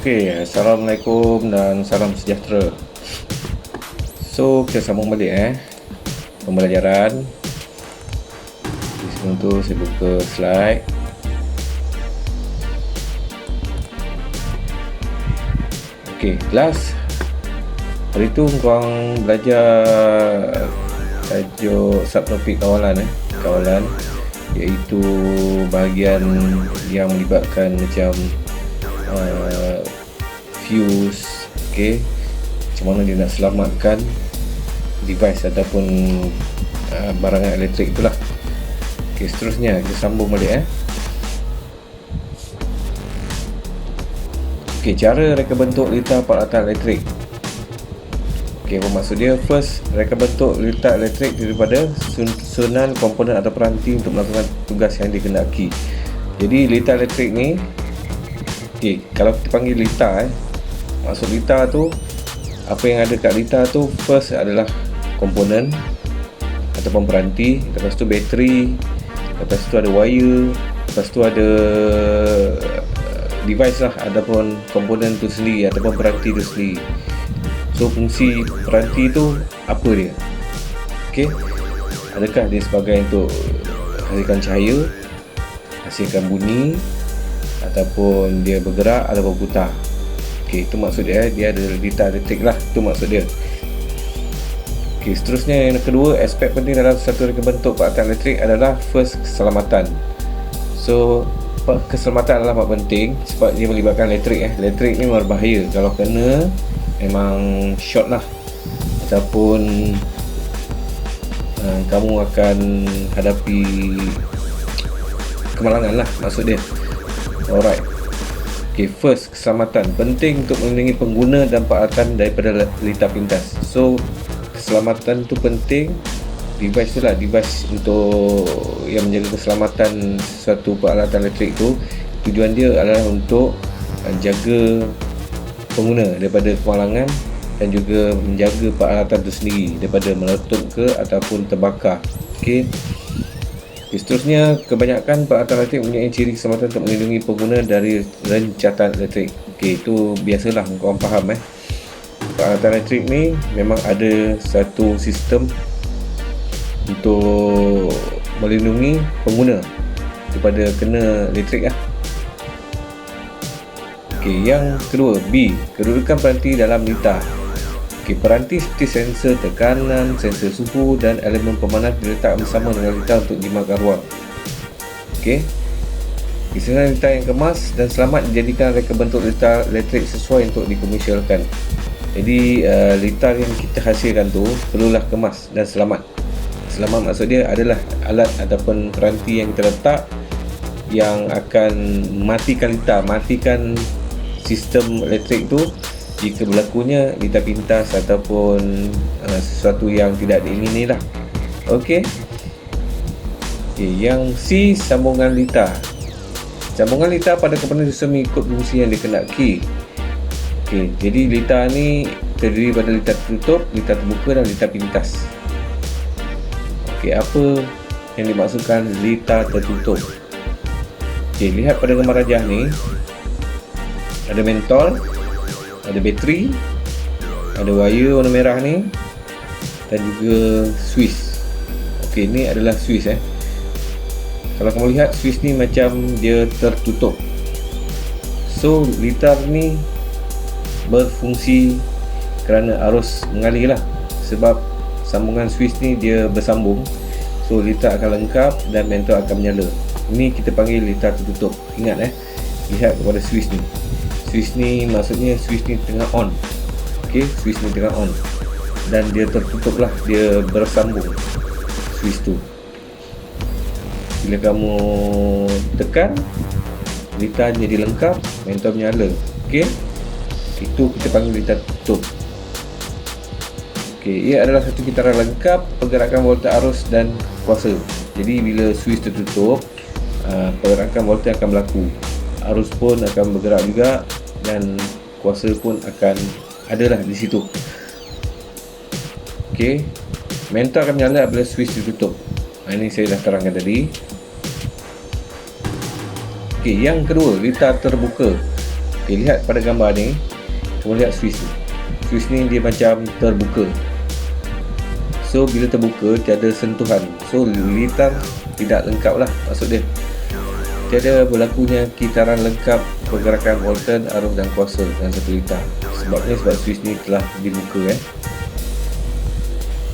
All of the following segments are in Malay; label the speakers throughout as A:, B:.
A: Okey, Assalamualaikum dan salam sejahtera. So, kita sambung balik pembelajaran. Di sebelum tu saya buka slide. Okey, kelas. Hari tu korang belajar tajuk subtopik kawalan kawalan, iaitu bahagian yang melibatkan macam fuse, okey, macam mana dia nak selamatkan device ataupun barangan elektrik itulah. Okey, seterusnya kita sambung balik Okey, cara reka bentuk litar peralatan elektrik. Okey, apa maksud dia? First, reka bentuk litar elektrik daripada susunan komponen atau peranti untuk melakukan tugas yang dikehendaki. Jadi litar elektrik ni, okey, kalau kita panggil litar maksud litar tu, apa yang ada kat litar tu, first adalah komponen ataupun peranti, lepas tu bateri, lepas tu ada wire, lepas tu ada device lah ataupun komponen tu sendiri ataupun peranti tu sendiri. So fungsi peranti tu apa dia? Okey, adakah dia sebagai untuk hasilkan cahaya, hasilkan bunyi, ataupun dia bergerak atau berputar? Okey, itu maksud dia. Dia ada litar elektrik lah, itu maksud dia. Okey, seterusnya yang kedua, aspek penting dalam satu reka bentuk peralatan elektrik adalah first, keselamatan. So keselamatan adalah amat penting sebab dia melibatkan elektrik. Elektrik ni berbahaya, kalau kena memang short lah, ataupun kamu akan hadapi kemalangan lah, maksud dia. Alright. Okay, first, keselamatan penting untuk melindungi pengguna dan peralatan daripada litar pintas. So keselamatan tu penting. Device tu lah, device untuk yang menjaga keselamatan suatu peralatan elektrik tu, tujuan dia adalah untuk jaga pengguna daripada kemalangan dan juga menjaga peralatan itu sendiri daripada meletup ke ataupun terbakar. Okey. Seterusnya, kebanyakan peralatan elektrik mempunyai ciri keselamatan untuk melindungi pengguna dari rencatan elektrik. Okey, itu biasalah korang faham peralatan elektrik ni memang ada satu sistem untuk melindungi pengguna daripada kena elektrik lah. Okey, yang kedua, B, kedudukan peranti dalam litar. Okey, peranti seperti sensor tekanan, sensor suhu dan elemen pemanas diletakkan bersama dengan litar untuk jimatkan ruang. Okey, keseluruhan litar yang kemas dan selamat dijadikan reka bentuk litar elektrik sesuai untuk dikomersialkan. Jadi litar yang kita hasilkan tu perlulah kemas dan selamat. Selamat maksud dia adalah alat ataupun peranti yang kita letak yang akan matikan litar, matikan sistem elektrik tu jika berlakunya litar pintas ataupun sesuatu yang tidak diingini lah. Okey. Yang C, sambungan litar. Sambungan litar pada komponen sistem mengikut fungsi yang dikehendaki. Okey, jadi litar ni terdiri pada litar tertutup, litar terbuka dan litar pintas. Okey, apa yang dimaksudkan litar tertutup? Okey, lihat pada gambar rajah ni, ada mentol, ada bateri, ada wire warna merah ni, dan juga switch. Okey, ni adalah switch Kalau kamu lihat, switch ni macam dia tertutup. So litar ni berfungsi kerana arus mengalir lah, sebab sambungan switch ni dia bersambung. So litar akan lengkap dan mentol akan menyala. Ini kita panggil litar tertutup. Ingat lihat kepada switch ni. Switch ni maksudnya switch ni tengah on. Okey, switch ni tengah on dan dia tertutup lah, dia bersambung switch tu. Bila kamu tekan, litar jadi lengkap, mentol menyala. Okey, itu kita panggil litar tertutup. Okey, ia adalah satu kitaran lengkap pergerakan volta arus dan kuasa. Jadi bila switch tertutup, pergerakan volta akan berlaku, arus pun akan bergerak juga dan kuasa pun akan adalah di situ. Okey, mentol akan menyala apabila switch ditutup. Ini saya dah terangkan tadi. Okey, yang kedua, litar terbuka. Okay, lihat pada gambar ni, kamu lihat switch ni. Switch ni dia macam terbuka. So bila terbuka, tiada sentuhan. So litar tidak lengkap lah, maksud dia tiada berlakunya kitaran lengkap pergerakan volten, arus dan kuasa dalam satu litar. Sebabnya sebab switch ni telah dibuka.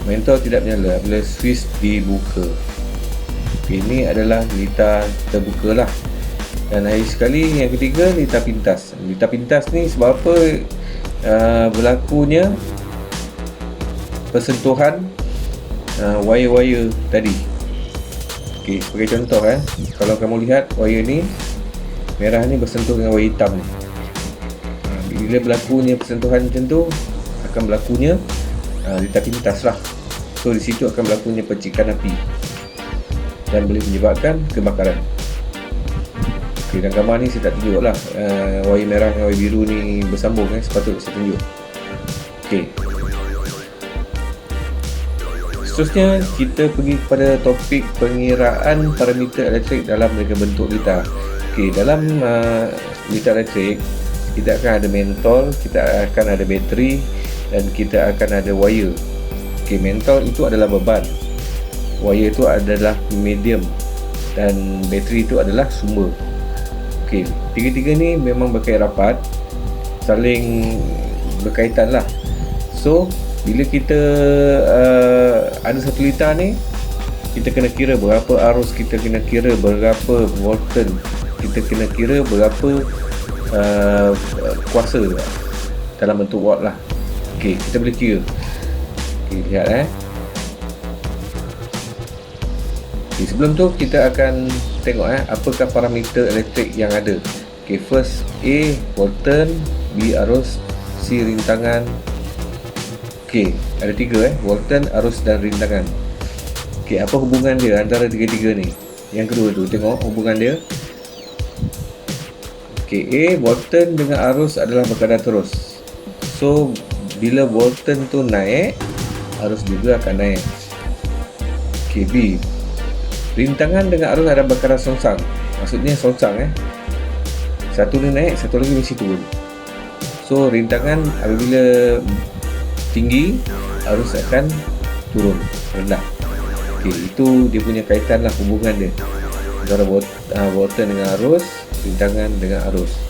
A: Mentol tidak menyala bila switch dibuka. Ini adalah litar terbuka lah. Dan lagi sekali, yang ketiga, litar pintas. Litar pintas ni sebab apa berlakunya persentuhan wire-wire tadi. Okey, sebagai contoh kalau kamu lihat wire ni, merah ni bersentuh dengan wire hitam ni. Bila berlakunya persentuhan macam tu, akan berlakunya litar pintas lah. So di situ akan berlakunya percikan api dan boleh menyebabkan kebakaran. Okay, dalam gambar ni saya tak tunjuk lah wire merah dengan wire biru ni bersambung. Sepatutnya saya tunjuk. Okay, seterusnya kita pergi kepada topik pengiraan parameter elektrik dalam reka bentuk litar. Okay, dalam litar elektrik kita akan ada mentol, kita akan ada bateri dan kita akan ada wire. Okay, mentol itu adalah beban, wire itu adalah medium dan bateri itu adalah sumber. Okay, tiga-tiga ni memang berkait rapat, saling berkaitan lah. So bila kita ada satu litar ni, kita kena kira berapa arus, kita kena kira berapa volten, kita kena kira berapa kuasa dalam bentuk watt lah. Okay, kita boleh kira. Okay, lihat okay, sebelum tu kita akan tengok apakah parameter elektrik yang ada. Okay, first A volten, B arus, C rintangan. Okay, ada tiga volten, arus dan rintangan. Okay, apa hubungan dia antara tiga-tiga ni? Yang kedua tu, tengok hubungan dia. Okay, A volten dengan arus adalah berkadar terus. So bila volten tu naik, arus juga akan naik. Okay, B rintangan dengan arus ada berkadar songsang. Maksudnya songsang satu ni naik, satu lagi mesti turun. So rintangan apabila tinggi, arus akan turun, rendah. Okay, itu dia punya kaitan lah, hubungan dia antara volten dengan arus, rintangan dengan arus.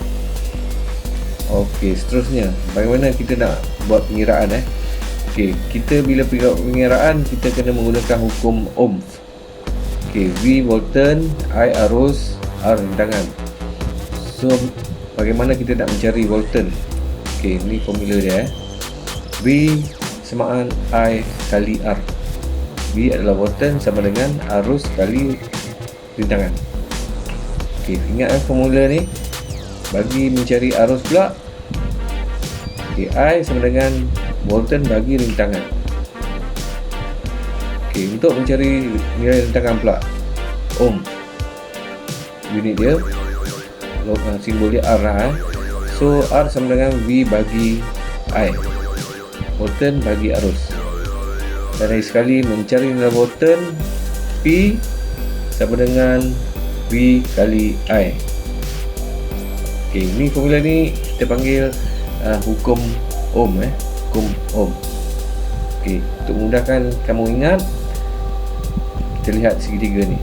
A: Okey, seterusnya bagaimana kita nak buat pengiraan Okey, kita bila buat pengiraan, kita kena menggunakan hukum Ohm. Okey, V volten, I arus, R rintangan. So bagaimana kita nak mencari volten? Okey, ini formula dia V semaan I kali R. V adalah volten sama dengan arus kali rintangan. Okey, ingat formula ni. Bagi mencari arus pula, okay, I sama dengan volten bagi rintangan. Okey, untuk mencari nilai rintangan pula, Ohm unit dia, simbol dia R lah. So R sama dengan V bagi I, volten bagi arus. Dan lagi sekali mencari nilai volten, P sama dengan V kali I. Okey, ni formula ni kita panggil hukum Ohm hukum Ohm. Okey, untuk memudahkan kamu ingat, kita lihat segitiga ni.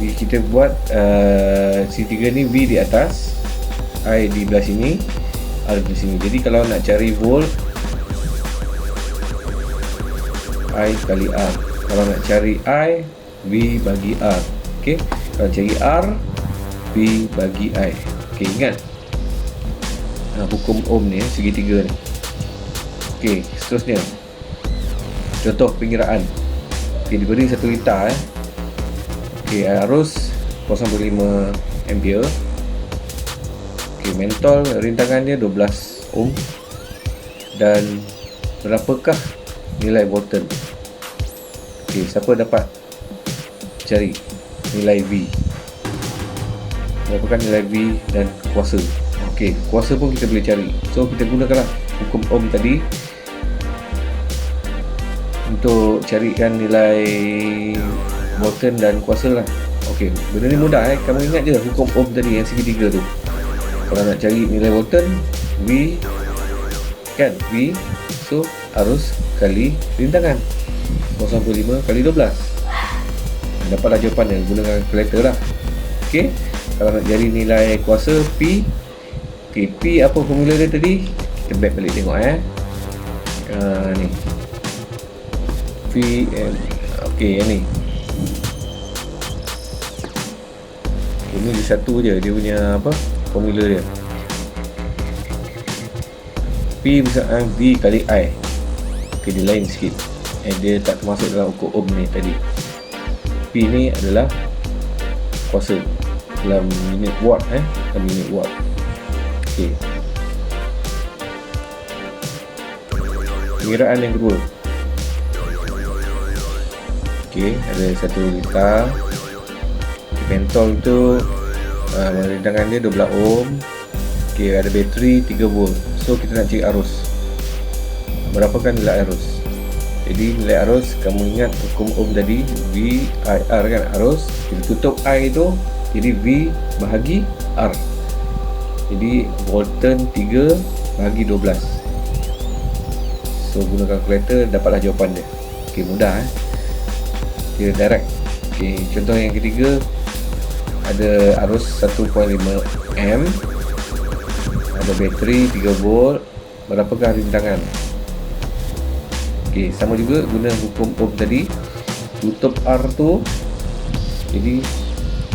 A: Kita buat segitiga ni, V di atas, I di belah sini, R di sini. Jadi kalau nak cari volt, I kali R. Kalau nak cari I, V bagi R. Okey, kalau cari R, V bagi I. Okey, ingat hukum Ohm ni, segitiga ni. Okey, seterusnya contoh pengiraan. Okey, diberi 1 litar Okey, arus 0.5 ampere. Okey, mentol rintangan dia 12 ohm. Dan berapakah nilai volten? Okey, siapa dapat cari nilai V? Berapakah nilai V dan kuasa? Okey, kuasa pun kita boleh cari. So kita gunakanlah hukum Ohm tadi untuk carikan nilai volten dan kuasa lah. Okey, Okey, benda ni mudah kamu ingat je hukum Ohm tadi yang segitiga tu. Kalau nak cari nilai volten, V kan, V so arus kali rintangan 0.5 kali 12. Dapatlah jawapan dia gunakan kalkulator lah. Okey, kalau nak cari nilai kuasa P, okay, P apa formula dia tadi? Kita back balik tengok ni Vm. Okey, yang ni ini di satu je dia punya formula dia. P bersamaan V kali I. Okey, dia lain sikit. Dia tak termasuk dalam ukur ohm ni tadi. P ni adalah kuasa dalam minit watt dalam minit watt. Okey. Pengiraan yang kedua. Okey, ada 1 liter. Mentol tu rintangan dia 12 ohm. Okey, ada bateri 3 volt. So kita nak cari arus. Berapakah nilai arus? Jadi nilai arus kamu ingat hukum ohm tadi, V I R kan, arus kita tutup I tu jadi V bahagi R. Jadi volten 3 bahagi 12. So guna kalkulator dapatlah jawapan dia. Okey, mudah dia direct. Okey, contoh yang ketiga ada arus 1.5 am, ada bateri 3 volt. Berapakah rintangan? Okey, sama juga guna hukum ohm tadi, tutup R tu jadi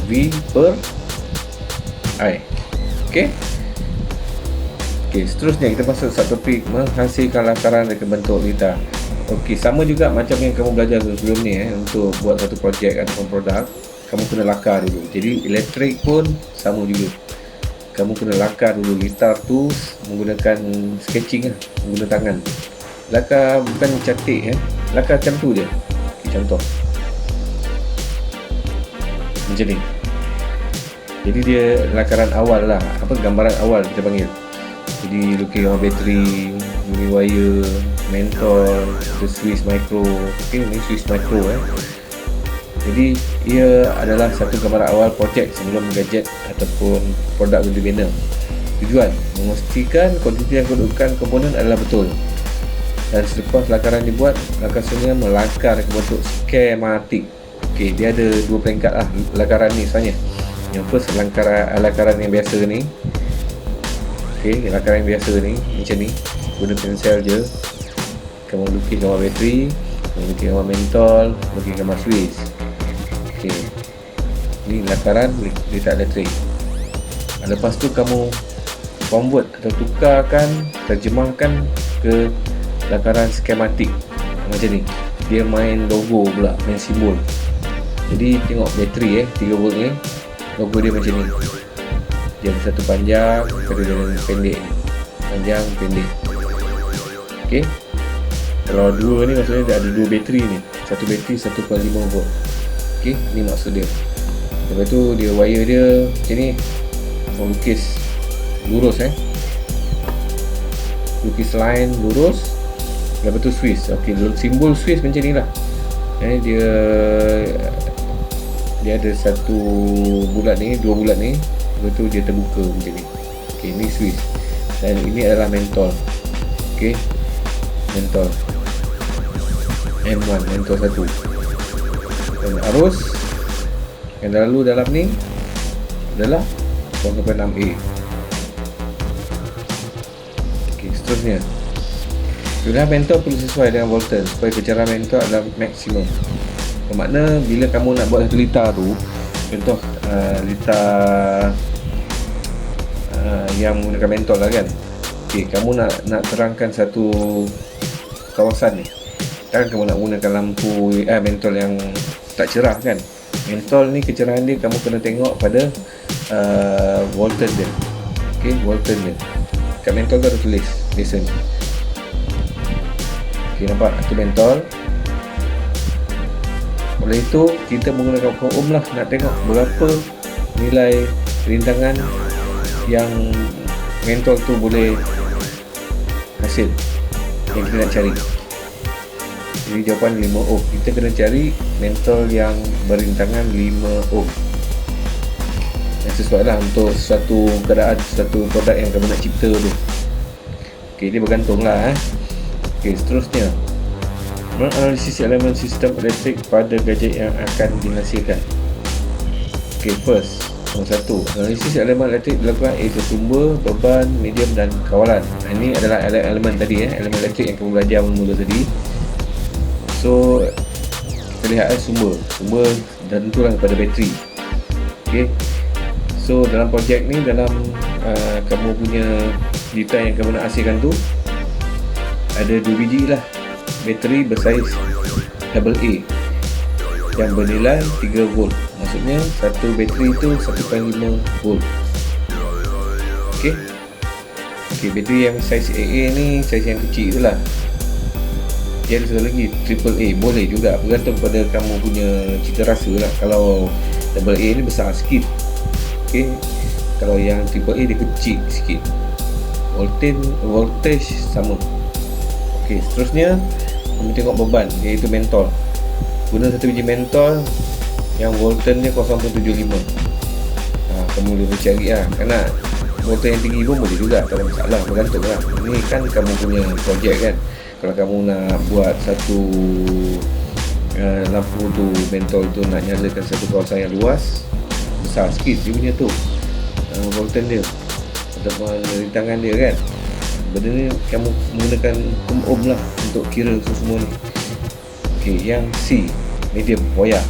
A: V per I. Okey. Okey, seterusnya kita masuk satu topik menghasilkan lakaran dengan bentuk lita. Okey, sama juga macam yang kamu belajar sebelum ni untuk buat satu projek ataupun produk, kamu kena lakar dulu. Jadi elektrik pun sama juga. Kamu kena lakar dulu litar tu menggunakan sketching menggunakan tangan. Lakar bukan cantik lakar macam tu je. Okay, contoh macam ni. Jadi dia lakaran awal lah, gambaran awal kita panggil. Jadi lukis gambar bateri, mini wire, mentol, Swiss micro. Okay, ni Swiss micro Jadi ia adalah satu gambaran awal projek sebelum gadget ataupun produk itu dibina. Tujuan memastikan kuantiti dan kedudukan komponen adalah betul. Dan selepas lakaran dibuat, lakasnya melakar ke bentuk skematik. Okey, dia ada 2 peringkat lah lakaran ni sebenarnya. Yang first lakaran yang biasa ni. Okey, lakaran yang biasa ni macam ni, guna pensel je. Kamu lukis gambar bateri, kamu lukis gambar mentol, lukis gambar Swiss. Okey, ni lakaran letak elektrik. Lepas tu kamu convert atau tukarkan, terjemahkan ke lakaran skematik macam ni. Dia main logo pula, main simbol. Jadi tengok bateri 3 volt ni, logo dia macam ni. Dia ada satu panjang, ada pendek. Panjang, pendek. Okey. Kalau dua ni maksudnya dia ada 2 bateri ni. Satu bateri 1.5 volt. Okey, ni maksud dia. Lepas tu dia wire dia macam ni. Lukis lurus lukis line lurus. Lepas tu Swiss. Okey, simbol Swiss macam ni lah. Dia ada satu bulat ni, 2 bulat ni. Lepas tu dia terbuka macam ni. Okey, ni Swiss. Dan ini adalah mentol. Okey, mentol M1, mentol 1. Dan arus yang lalu dalam ni adalah 0.6A. Okey, seterusnya jumlah mentol perlu sesuai dengan volten supaya kecerahan mentol adalah maksimum. Bermakna bila kamu nak buat 1 liter tu, contoh liter yang menggunakan mentol lah kan. Okey, kamu nak terangkan satu kawasan ni, kan kamu nak gunakan lampu mentol yang tak cerah kan. Mentol ni kecerahan dia kamu kena tengok pada volten dia. Okey, volten dia kat mentol tu ada tulis biasanya. Okey, nampak tu mentol. Oleh itu kita menggunakan hukum ohm lah, nak tengok berapa nilai rintangan yang mentol tu boleh hasil yang kita nak cari. Jadi jawapan 5 ohm. Kita kena cari mentol yang berintangan 5 ohm. sesuai lah untuk suatu keadaan, suatu produk yang kamu nak cipta tu. Okey, dia bergantung lah. Okey, seterusnya, menganalisis elemen sistem elektrik pada gadget yang akan dihasilkan. Okey, first, nombor 1, analisis elemen elektrik dilakukan iaitu sumber, beban, medium dan kawalan. Ini adalah elemen tadi, elemen elektrik yang kamu belajar mula tadi. So, kita lihat sumber dan tentulah daripada bateri. Okey, so dalam projek ni, dalam kamu punya data yang kamu nak hasilkan tu, ada 2 biji lah bateri bersaiz AA yang bernilai 3 volt. Maksudnya satu bateri tu 1.5 volt. Okey, bateri yang saiz AA ni saiz yang kecil tu lah. Dia ada satu lagi AAA, boleh juga, bergantung pada kamu punya cita rasa lah. Kalau AA ni besar sikit, okey, kalau yang AAA dia kecil sikit, voltage sama. Okey, seterusnya kami tengok beban, iaitu mentol. Guna satu biji mentol yang volten dia 0.75. Kamu boleh cari lah, kerana volten yang tinggi pun boleh juga, tak ada masalah, bergantung lah. Ini kan kamu punya projek kan. Kalau kamu nak buat satu lampu tu, mentol tu nak nyalakan satu kawasan yang luas, besar sikit dia punya tu volten dia ataupun rintangan dia kan. Benda ni kamu menggunakan ohm lah untuk kira semua ni. Okey, yang C, medium, wayar.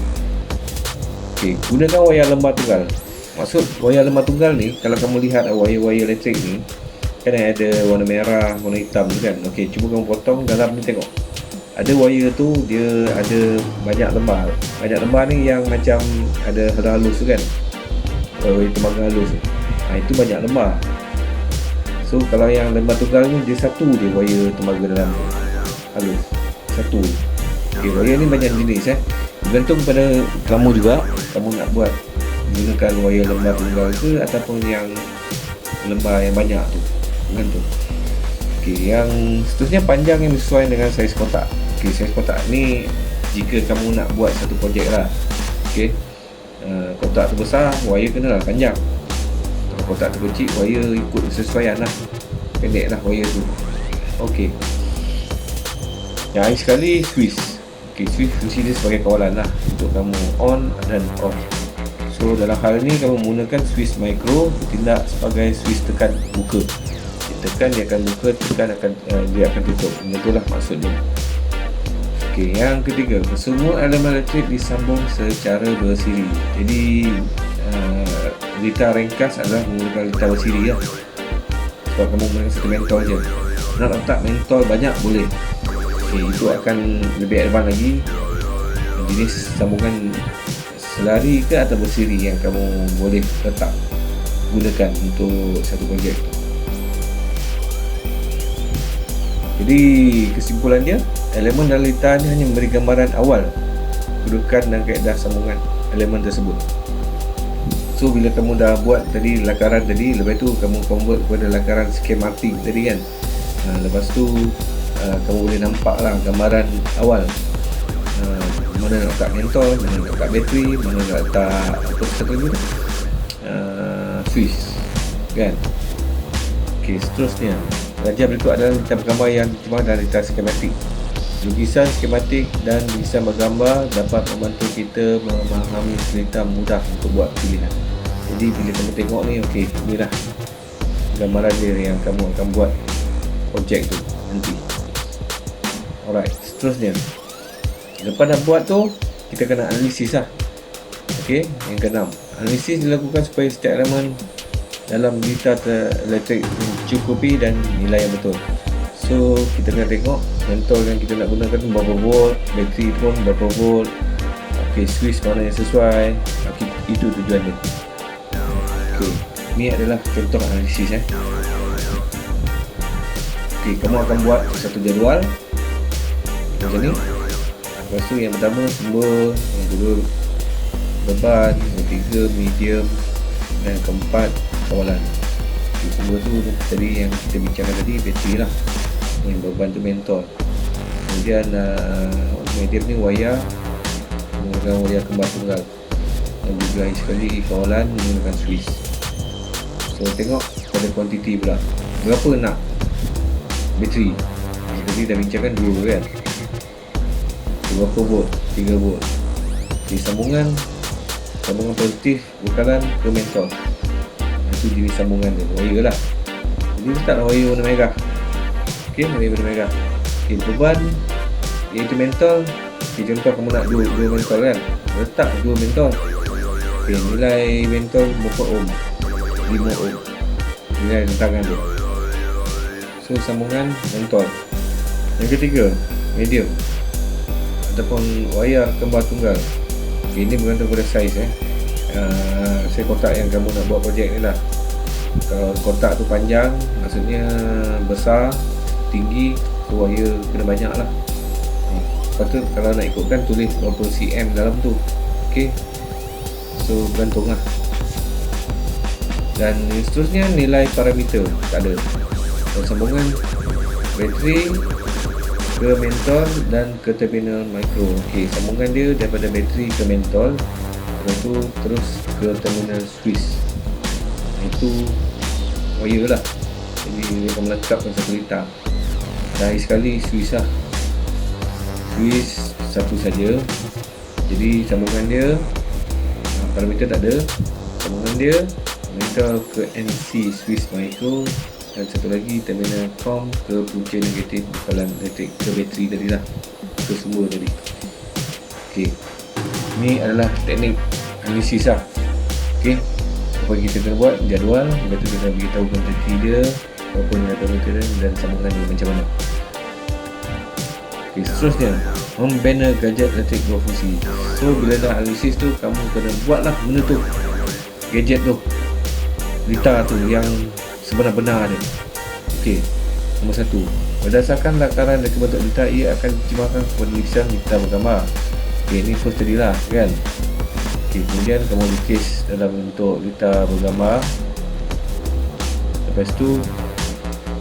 A: Okey, gunakan wayar lembar tunggal. Maksud wayar lembar tunggal ni, kalau kamu lihat wayar-wayar elektrik ni kan ada warna merah, warna hitam kan. Okey, cuba kamu potong dalam ni, tengok ada wayar tu, dia ada banyak lembar. Banyak lembar ni yang macam ada halus tu kan, wayar tembaga halus tu. Itu banyak lembar. So kalau yang lembar tunggal ni, dia satu je wayar tembaga dalam tu, halus satu. Okey, wayar ni banyak jenis bergantung pada kamu juga, kamu nak buat gunakan wayar lembar tunggal ke ataupun yang lembar yang banyak tu, bergantung. Okey, yang seterusnya, panjang yang sesuai dengan saiz kotak. Okey, saiz kotak ni jika kamu nak buat satu projek lah. Okey, kotak tu besar, wayar kenalah panjang. Kalau kotak tu kecil, wayar ikut sesuaian lah, pendek lah wayar tu. Okey, yang akhir sekali, switch. Okey, switch fungsi dia sebagai kawalan lah untuk kamu on dan off. So dalam hal ni kamu menggunakan switch micro, bertindak sebagai switch tekan buka. Tekan dia akan buka, tekan dia akan tutup. Itulah maksudnya. Okey, yang ketiga, semua elemen elektrik disambung secara bersiri. Jadi lita ringkas adalah menggunakan lita bersiri lah. Sebab kamu menggunakan satu mentol je. Nak letak mentol banyak boleh. Okey, itu akan lebih advance lagi. Jenis sambungan selari ke atau bersiri yang kamu boleh letak gunakan untuk satu projek tu. Jadi kesimpulannya, elemen dalam lita ni hanya memberi gambaran awal kedudukan dan kaedah sambungan elemen tersebut. So bila kamu dah buat tadi lakaran tadi, lepas tu kamu convert kepada lakaran skematik tadi kan. Lepas tu kamu boleh nampak lah gambaran awal, mana nak letak mentol, mana nak letak bateri, mana nak letak apa satu lagi tu, switch kan. Okey, seterusnya, belajar berikut adalah lita bergambar yang diterjemah dan lita skematik. Lukisan skematik dan lukisan bergambar dapat membantu kita memahami cerita mudah untuk buat pilihan. Jadi bila kamu tengok ni, okey, inilah gambaran dia yang kamu akan buat projek tu nanti. Alright, seterusnya, lepas dah buat tu, kita kena analisis lah. Okey, yang keenam, analisis dilakukan supaya setiap elemen dalam lita elektrik mencukupi dan nilai yang betul. So kita kena tengok mentol yang kita nak gunakan tu berapa volt, bateri pun berapa volt. Okey, switch mana yang sesuai. Okey, itu tujuan dia. Okey, ni adalah contoh analisis Okey, kamu akan buat satu jadual macam ni. Lepas tu yang pertama sumber, yang kedua beban, yang ketiga medium, dan yang keempat kawalan. Okay, sumber tu tadi yang kita bincangkan tadi, bateri lah. Yang beban tu mentol. Kemudian medium ni wayar, menggunakan wayar kembar tunggal. dan juga sekali kawalan menggunakan Swiss. So tengok pada kuantiti pula, berapa nak bateri. Tadi dah bincangkan 2 kan, berapa volt, 3 volt. Sambungan positif bekalan ke mentol, itu jenis sambungan dia, wire lah. Jadi letaklah wire warna merah. Wire warna merah. Beban iaitu mentol. Contoh kamu nak 2 mentol kan, letak 2 mentol. Nilai mentol berapa ohm? 5 ohm nilai rentangan tu. So sambungan mentol. Yang ketiga, medium ataupun wayar kembar tunggal. Ini bergantung pada saiz saya kotak yang kamu nak buat projek ni lah. Kalau kotak tu panjang, maksudnya besar, tinggi, so wire kena banyak lah. Lepas tu kalau nak ikutkan, tulis berapa cm dalam tu. So bergantung lah. Dan seterusnya nilai parameter tak ada. Dan sambungan bateri ke mentol dan ke terminal micro. Sambungan dia daripada bateri ke mentol, lepas tu terus ke terminal Swiss. Itu wire lah. Jadi dia akan melengkapkan 1 liter. Dah sekali Swiss lah. Swiss satu saja. Jadi sambungan dia, parameter tak ada. Sambungan dia mentol ke NC Swiss micro, dan satu lagi terminal COM ke punca negatif bekalan elektrik ke bateri tadi lah, ke sumber tadi. Ini adalah teknik analisis lah. Apa kita kena buat jadual, lepas tu kita beritahu kuantiti dia, berapa nilai parameter dia, dan sambungan dia macam mana. Seterusnya, membina gadget elektrik berfungsi. So bila dah analisis tu, kamu kena buat lah benda tu, gadget tu, lita tu yang sebenar-benar dia. Nombor 1, berdasarkan lakaran dan bentuk lita, ia akan diterjemahkan kepada lukisan lita bergambar. Ini first tadi lah kan. Kemudian kamu lukis dalam bentuk lita bergambar. Lepas tu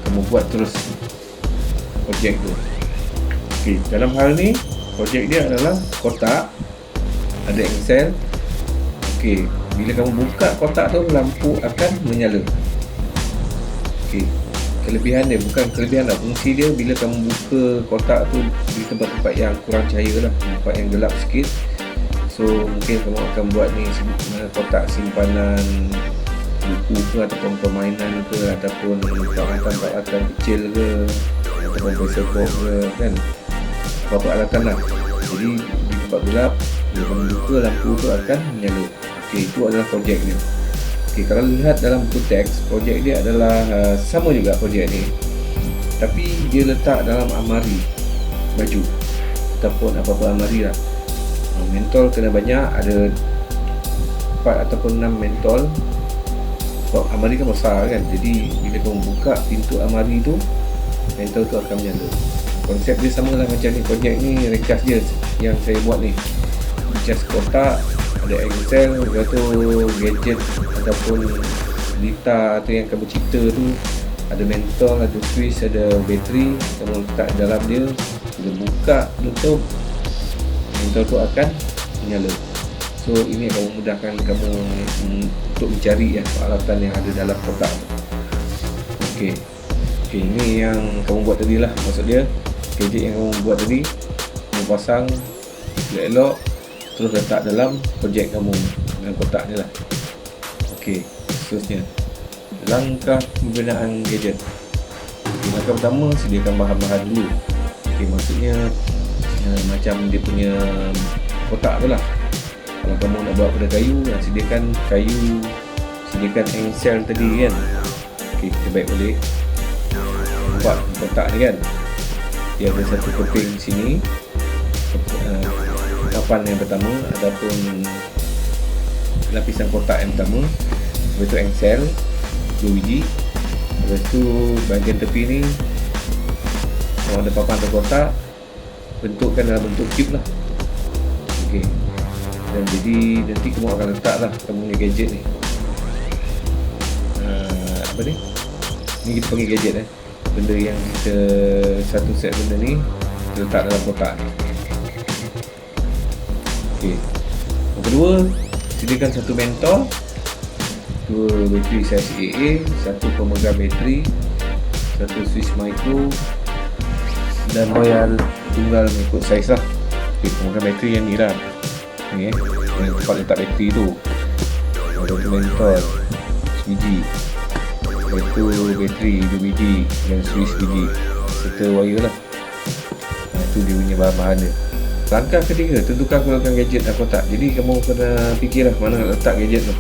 A: kamu buat terus projek tu. Dalam hal ni projek dia adalah kotak, ada engsel. Bila kamu buka kotak tu, lampu akan menyala. Kelebihan dia, bukan kelebihan lah, fungsi dia bila kamu buka kotak tu di tempat-tempat yang kurang cahaya lah, tempat yang gelap sikit. So mungkin kamu akan buat ni kotak simpanan buku ke, ataupun permainan ke, ataupun peralatan kecil ke, ataupun bicycle ke kan, apa-apa alatan lah. Jadi di tempat gelap, bila kamu buka, lampu tu akan menyala. Itu adalah projek dia. Kalau lihat dalam buku teks, projek dia adalah sama juga projek ni, tapi dia letak dalam amari baju ataupun apa-apa amari lah. Mentol kena banyak, ada 4 ataupun 6 mentol. Sebab amari kan besar kan, jadi bila kamu buka pintu amari tu, mentol tu akan menyala. Konsep dia sama lah macam ni. Projek ni ringkas dia yang saya buat ni, just kotak, ada engsel, lepas tu gadget ataupun lita tu yang kamu cipta tu, ada mentol, ada Swiss, ada bateri, kamu letak dalam dia. Bila buka tutup, mentol tu akan menyala. So ini akan memudahkan kamu untuk mencari peralatan yang ada dalam kotak. Ini yang kamu buat tadi lah, maksud dia gadget yang kamu buat tadi, kamu pasang elok-elok, terus letak dalam projek kamu dalam kotak ni lah. Seterusnya, langkah pembinaan gadget. Langkah pertama, sediakan bahan-bahan dulu. Maksudnya macam dia punya kotak tu lah. Kalau kamu nak buat pada kayu, sediakan kayu, sediakan engsel tadi kan. Kita baik balik, nampak kotak ni kan, dia ada satu keping sini, kapan yang pertama, ataupun lapisan kotak yang pertama. Lepas tu engsel 2 biji. Lepas tu bahagian tepi ni, kalau ada papan atau kotak, bentukkan dalam bentuk cube lah. Dan jadi nanti kamu akan letak lah kamu punya gadget ni. Apa ni? Ni kita panggil gadget benda yang kita, satu set benda ni kita letak dalam kotak ni. Yang kedua, sediakan satu mentol, 2 bateri saiz AA, 1 pemegang bateri, 1 switch micro dan wayar tunggal mengikut saiz lah. Pemegang bateri yang ni lah, ni yang tempat letak bateri tu. Ada tu mentol sebiji, satu bateri 2 biji dan switch biji serta wire lah. Itu dia punya bahan-bahan dia. Langkah ketiga, tentukan keluarkan gadget dan kotak. Jadi kamu kena fikirlah mana nak letak gadget tu.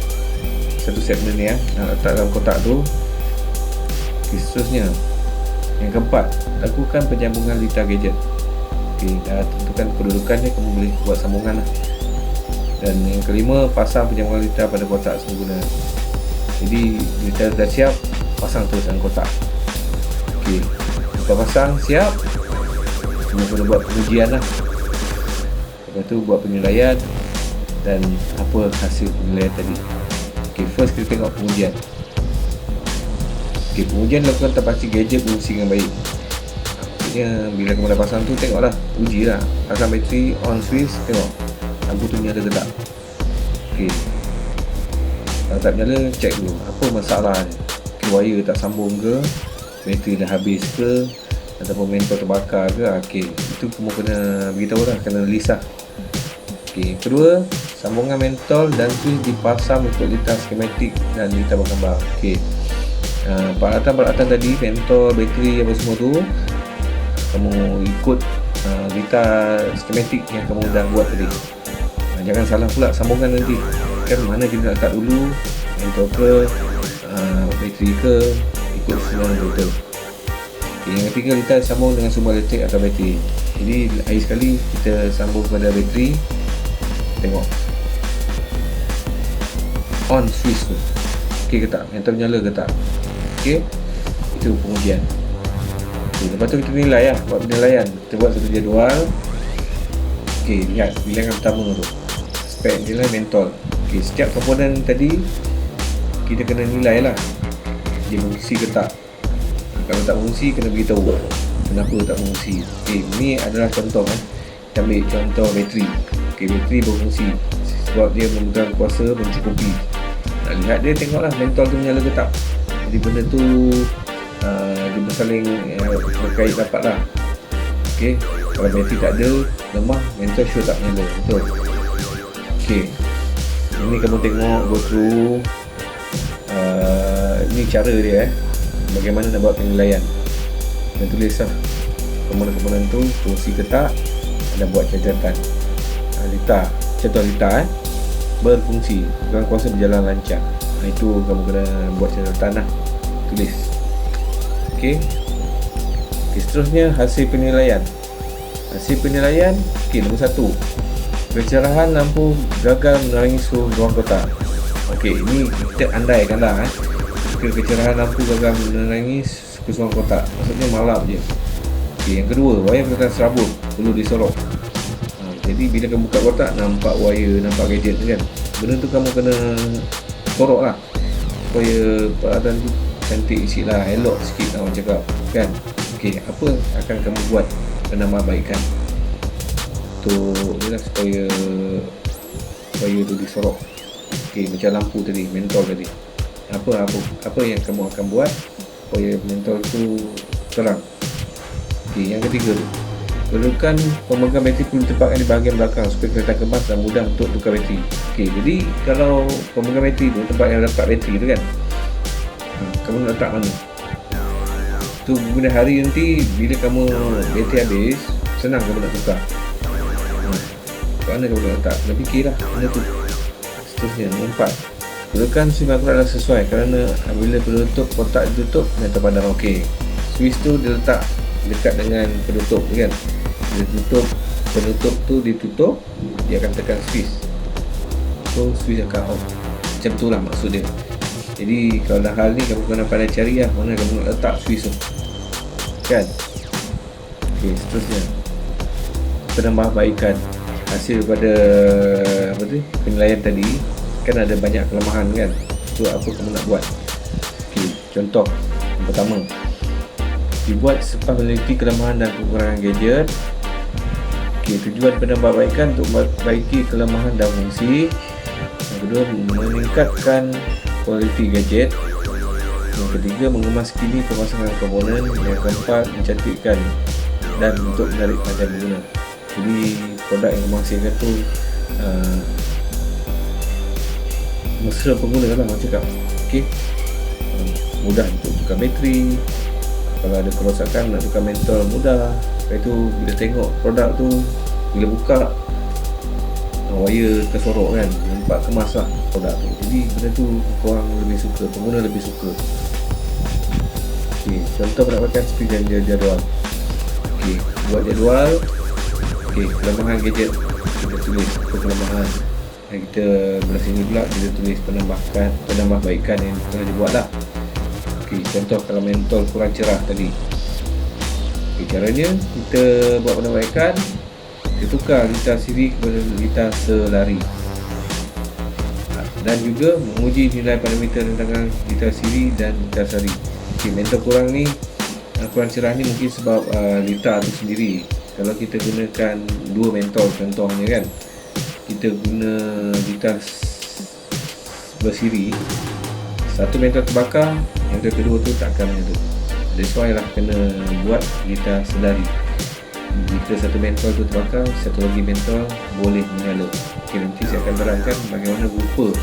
A: Satu segmen ni nak letak dalam kotak tu. Seterusnya, yang keempat, lakukan penyambungan litar gadget. Dah tentukan kedudukannya, kamu boleh buat sambungan lah. Dan yang kelima, pasang penyambungan litar pada kotak sempurna. Jadi litar dah siap, pasang terus dalam kotak. Lepas pasang siap, kamu kena buat pengujian lah. Lepas tu buat penilaian dan apa hasil penilaian tadi. First kita tengok pengujian. Pengujian lakukan terpasti gadget berfungsi dengan baik. Maksudnya bila kamu dah pasang tu, tengoklah, ujilah. Pasang bateri, on switch, tengok lampu tu nyala ke tak. Kalau tak nyala, cek dulu apa masalah ni. Wire tak sambung ke, bateri dah habis ke, ataupun mentol terbakar ke. Itu kamu kena beritahu lah, kena list lah. Kedua, sambungan mentol dan switch dipasang untuk litar skematik dan litar bergambar. Peralatan-peralatan tadi, mentol, bateri, apa semua tu, kamu ikut litar skematik yang kamu dah buat tadi. Jangan salah pula sambungan nanti. Kan mana kita letak dulu, mentol ke, bateri ke, ikut semua total. Yang ketiga, litar sambung dengan sumber elektrik atau bateri. Jadi akhir sekali kita sambung pada bateri. Tengok on switch tu ke tak, mentol nyala ke tak. Itu pengujian. Lepas tu kita nilai lah, buat penilaian. Kita buat satu jadual. Lihat bilangan pertama tu, spek nilai mentol. Setiap komponen tadi kita kena nilai lah, dia fungsi ke tak. Kalau tak fungsi, kena beritahu kenapa tak fungsi. Ni adalah contoh. Kita ambil contoh bateri. Bateri berfungsi sebab dia memegang kuasa mencukupi. Nak lihat dia, tengoklah mentol tu menyala ke tak. Jadi benda tu dia bersaling berkait rapat lah. Kalau bateri tak ada, lemah, mentol sure tak menyala. Betul. Ini kamu tengok, go through. Ini cara dia bagaimana nak buat penilaian. Dan tulis lah komponen-komponen tu fungsi ke tak, dan buat catatan. Litar, contoh litar berfungsi, pegang kuasa berjalan lancar. Itu kamu kena buat catatan lah, tulis. Seterusnya hasil penilaian. Nombor 1, kecerahan lampu gagal menerangi seluruh ruang kotak. Ini kita andaikan lah. Kecerahan lampu gagal menerangi seluruh ruang kotak, maksudnya malap je. Yang kedua, wayar belakang serabut perlu disorok. Jadi bila kamu buka kotak, nampak wire, nampak gadget kan, benda tu kamu kena sorok lah supaya peralatan tu cantik sikit lah, elok sikit lah orang cakap kan. Apa akan kamu buat penambahbaikan tu adalah supaya wire tu disorok. Macam lampu tadi, mentol tadi, apa yang kamu akan buat supaya mentol tu terang. Yang ketiga, kedudukan pemegang bateri perlu ditempatkan di bahagian belakang supaya kelihatan kemas dan mudah untuk tukar bateri. Jadi kalau pemegang bateri tu, tempat yang letak bateri tu kan, kamu nak letak mana tu. Kemudian hari nanti bila kamu bateri habis, senang kamu nak tukar. Mana kamu nak letak, kena fikirlah benda tu. Seterusnya, nombor 4, kedudukan switch makro adalah sesuai kerana bila penutup kotak ditutup dan terpadam. Switch tu diletak dekat dengan penutup kan. Bila penutup tu ditutup, dia akan tekan switch, so switch akan off. Macam tu lah maksud dia. Jadi kalau dah hal ni, kamu kena pandai cari lah mana kamu nak letak switch tu kan. Seterusnya, penambahbaikan hasil pada penilaian tadi kan, ada banyak kelemahan kan. So apa kamu nak buat? Contoh yang pertama, dibuat selepas meneliti kelemahan dan kekurangan gadget. Tujuan penambahbaikan untuk memperbaiki kelemahan dan fungsi. Yang kedua, meningkatkan kualiti gadget. Yang ketiga, mengemas kini pemasangan komponen. Yang keempat, mencantikkan dan untuk menarik perhatian pengguna. Jadi produk yang menghasilkan tu mesra pengguna lah orang cakap. Okay. Mudah untuk tukar bateri, kalau ada kerosakan nak tukar mentol mudah. Lepas tu bila tengok produk tu, bila buka wire tersorok kan, nampak kemas lah produk tu. Jadi benda tu korang lebih suka, pengguna lebih suka. Okay, contoh mendapatkan seperti jadual. Okay, buat jadual. Okay, kelemahan gadget kita tulis apa kelemahan. Dan kita belah sini pula kita tulis penambahbaikan yang telah dibuat lah. Okay, contoh kalau mentol kurang cerah tadi. Okay, caranya kita buat penambahbaikan, kita tukar litar siri kepada litar selari. Dan juga menguji nilai parameter rentangan litar siri dan litar selari. Okay, mentol kurang ni, kurang cerah ni mungkin sebab litar tu sendiri. Kalau kita gunakan dua mentol contohnya kan, kita guna litar bersiri, satu mentol terbakar, yang kedua tu takkan macam tu. That's why lah kena buat litar selari. Jika satu mentol tu terbakar, satu lagi mentol boleh menyala. Okay, nanti saya akan terangkan bagaimana rupa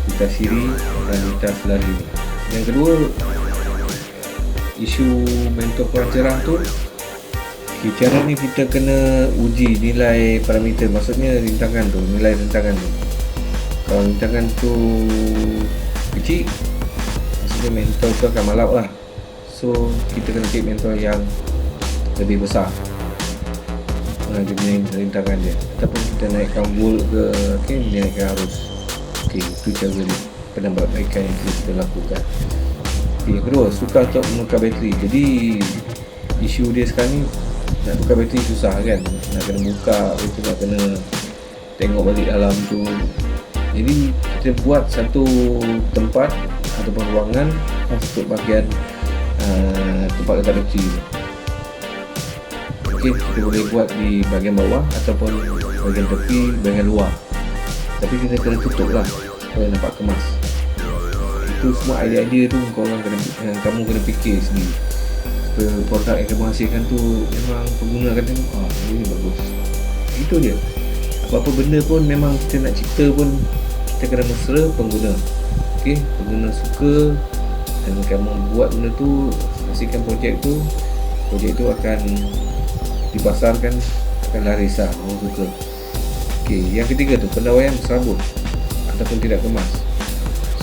A: litar siri dan litar selari ni. Yang kedua, isu mentol kurang cerah tu, cara ni kita kena uji nilai parameter, maksudnya rintangan tu, nilai rintangan tu. Kalau rintangan tu kecil, maksudnya mentol tu akan malap lah. So kita kena cek mentol yang lebih besar, dia punya rintangan dia. Ataupun kita naikkan volt ke, okay, naikkan arus. Okay, itu cara dia, penambahbaikan yang kita lakukan. Okay, yang kedua, sukar untuk menukar bateri. Jadi isu dia sekarang ni, nak tukar bateri susah kan, nak kena buka itu, nak kena tengok balik dalam tu. Jadi kita buat satu tempat ataupun ruangan untuk bahagian tempat letak bateri. Okay, kita boleh buat di bahagian bawah ataupun bahagian tepi, bahagian luar. Tapi kita kena tutup lah supaya nampak kemas. Itu semua idea-idea tu kamu kena fikir sendiri. Produk yang kamu hasilkan tu memang pengguna akan tengok, ini bagus. Itu dia. Apa-apa benda pun memang kita nak cipta pun, kita kena mesra pengguna. Okay, pengguna suka dan kamu buat benda tu, hasilkan projek tu akan dipasarkan, akan laris lah, orang suka. Okay, yang ketiga tu, pendawaian serabut ataupun tidak kemas.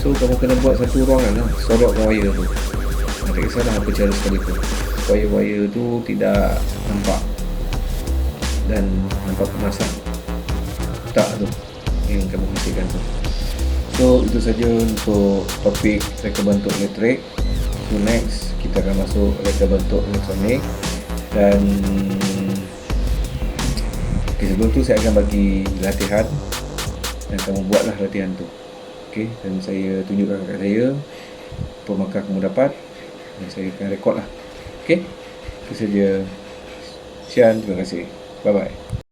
A: So kamu kena buat satu ruangan lah, sorokkan wire tu. Tak kisahlah apa cara sekalipun, wire-wire tu tidak nampak dan nampak kemasan. Tak tu yang kamu hasilkan tu. So itu saja untuk topik reka bentuk elektrik. So next kita akan masuk reka bentuk elektronik. Dan sebelum tu saya akan bagi latihan dan kamu buatlah latihan tu. Okay, dan saya tunjukkan kat saya apa markah kamu dapat dan saya akan rekod lah. Okay, itu saja. Sekian, terima kasih. Bye bye.